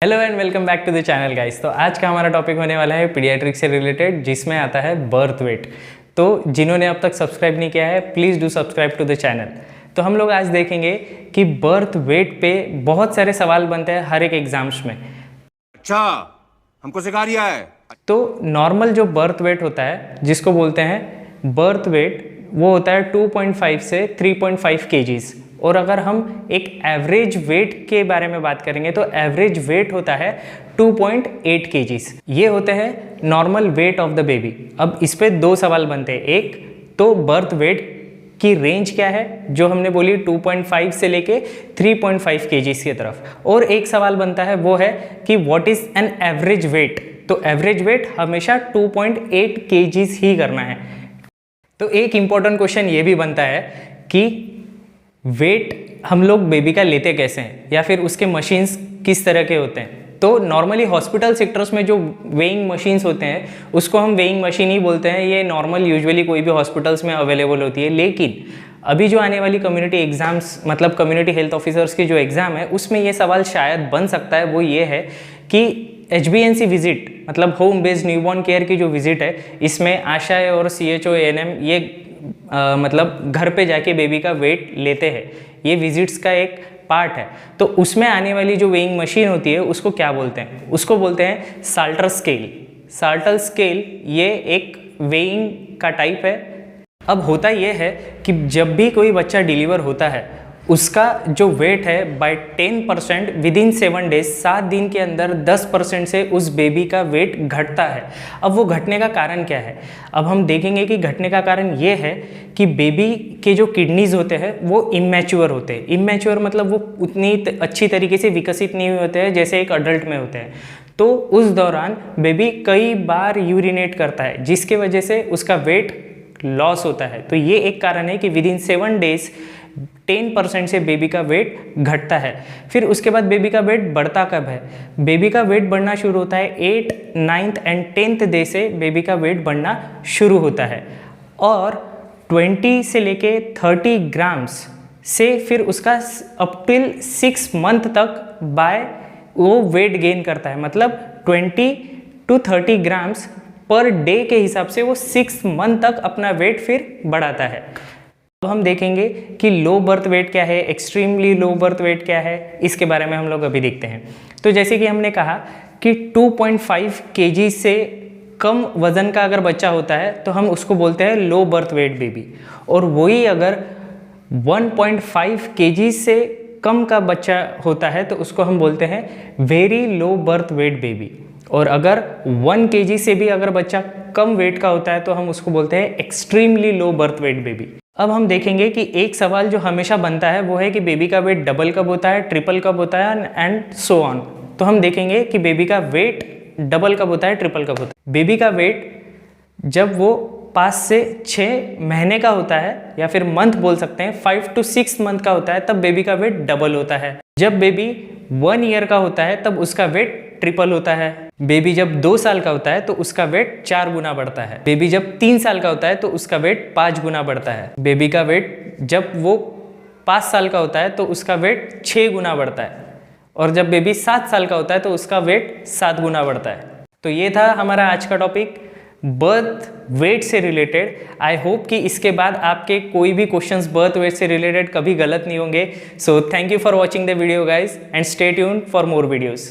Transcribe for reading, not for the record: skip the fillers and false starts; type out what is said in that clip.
Hello and welcome back to the channel guys. तो आज का हमारा टॉपिक होने वाला है पीडियाट्रिक से रिलेटेड, जिसमें आता है बर्थ वेट। तो जिन्होंने अब तक सब्सक्राइब नहीं किया है, please do subscribe to the channel. तो हम लोग आज देखेंगे कि बर्थ वेट पे बहुत सारे सवाल बनते हैं हर एक एग्जाम्स में। अच्छा, हमको सिखा रिया है। तो नॉर्मल जो बर्थ वेट होता है, जिसको बोलते हैं बर्थ वेट, वो होता है 2.5 से 3.5 केजीज। और अगर हम एक एवरेज वेट के बारे में बात करेंगे तो एवरेज वेट होता है 2.8 केजीज। ये होते हैं normal weight of the baby. अब इस पे दो सवाल बनते हैं। एक तो बर्थ वेट की रेंज क्या है, जो हमने बोली 2.5 से लेके 3.5 केजीज की तरफ, और एक सवाल बनता है वो है कि what is an average weight. तो एवरेज वेट हमेशा 2.8 केजीज ही करना है। तो एक इंपॉर्टेंट क्वेश्चन ये भी बनता है कि वेट हम लोग बेबी का लेते कैसे हैं, या फिर उसके मशीन्स किस तरह के होते हैं। तो नॉर्मली हॉस्पिटल सेक्टर्स में जो वेइंग मशीन्स होते हैं उसको हम वेइंग मशीन ही बोलते हैं। ये नॉर्मल यूजुअली कोई भी हॉस्पिटल्स में अवेलेबल होती है। लेकिन अभी जो आने वाली कम्युनिटी एग्जाम्स, मतलब कम्युनिटी हेल्थ ऑफिसर्स की जो एग्ज़ाम है, उसमें ये सवाल शायद बन सकता है। वो ये है कि HBNC विजिट, मतलब होम बेस्ड न्यूबॉर्न केयर की जो विजिट है, इसमें आशा और CHO ANM ये मतलब घर पे जाके बेबी का वेट लेते हैं। ये विजिट्स का एक पार्ट है। तो उसमें आने वाली जो वेइंग मशीन होती है उसको क्या बोलते हैं? उसको बोलते हैं साल्टर स्केल। साल्टर स्केल ये एक वेइंग का टाइप है। अब होता ये है कि जब भी कोई बच्चा डिलीवर होता है, उसका जो वेट है बाय 10% विदिन 7 डेज, 7 दिन के अंदर 10% से उस बेबी का वेट घटता है। अब वो घटने का कारण क्या है? अब हम देखेंगे कि घटने का कारण ये है कि बेबी के जो किडनीज होते हैं वो इमैच्योर होते हैं। इमैच्योर मतलब वो उतनी अच्छी तरीके से विकसित नहीं हुए होते हैं जैसे एक अडल्ट में होते हैं। तो उस दौरान बेबी कई बार यूरिनेट करता है, जिसके वजह से उसका वेट लॉस होता है। तो ये एक कारण है कि विदिन 7 डेज 10% से बेबी का वेट घटता है। फिर उसके बाद बेबी का वेट बढ़ता कब है? बेबी का वेट बढ़ना शुरू होता है 8, 9th एंड 10th डे से बेबी का वेट बढ़ना शुरू होता है। और 20 से लेके 30 ग्राम्स से फिर उसका अप टिल 6 मंथ तक बाय वो वेट गेन करता है। मतलब 20 to 30 ग्राम्स पर डे के हिसाब से वो 6 मंथ तक अपना वेट फिर बढ़ाता है। अब हम देखेंगे कि लो बर्थ वेट क्या है, एक्सट्रीमली लो बर्थ वेट क्या है, इसके बारे में हम लोग अभी देखते हैं। तो जैसे कि हमने कहा कि 2.5 केजी से कम वजन का अगर बच्चा होता है तो हम उसको बोलते हैं लो बर्थ वेट बेबी। और वही अगर 1.5 केजी से कम का बच्चा होता है तो उसको हम बोलते हैं very low birth weight baby. और अगर 1 केजी से भी अगर बच्चा कम वेट का होता है तो हम उसको बोलते हैं extremely low birth weight baby. अब हम देखेंगे कि एक सवाल जो हमेशा बनता है वो है कि बेबी का वेट डबल कब होता है, ट्रिपल कब होता है, एंड सो ऑन। तो हम देखेंगे कि बेबी का वेट डबल कब होता है, ट्रिपल कब होता है। बेबी का वेट जब वो 5 से 6 महीने का होता है, या फिर मंथ बोल सकते हैं, 5 to 6 मंथ का होता है, तब बेबी का वेट डबल होता है। जब बेबी 1 ईयर का होता है तब उसका वेट ट्रिपल होता है। बेबी जब 2 साल का होता है तो उसका वेट 4 गुना बढ़ता है। बेबी जब 3 साल का होता है तो उसका वेट 5 गुना बढ़ता है। बेबी का वेट जब वो 5 साल का होता है तो उसका वेट 6 गुना बढ़ता है। और जब बेबी 7 साल का होता है तो उसका वेट 7 गुना बढ़ता है। तो ये था हमारा आज का टॉपिक बर्थ वेट से रिलेटेड। आई होप कि इसके बाद आपके कोई भी क्वेश्चंस बर्थ वेट से रिलेटेड कभी गलत नहीं होंगे। So thank you for watching the video guys, and stay tuned for more videos.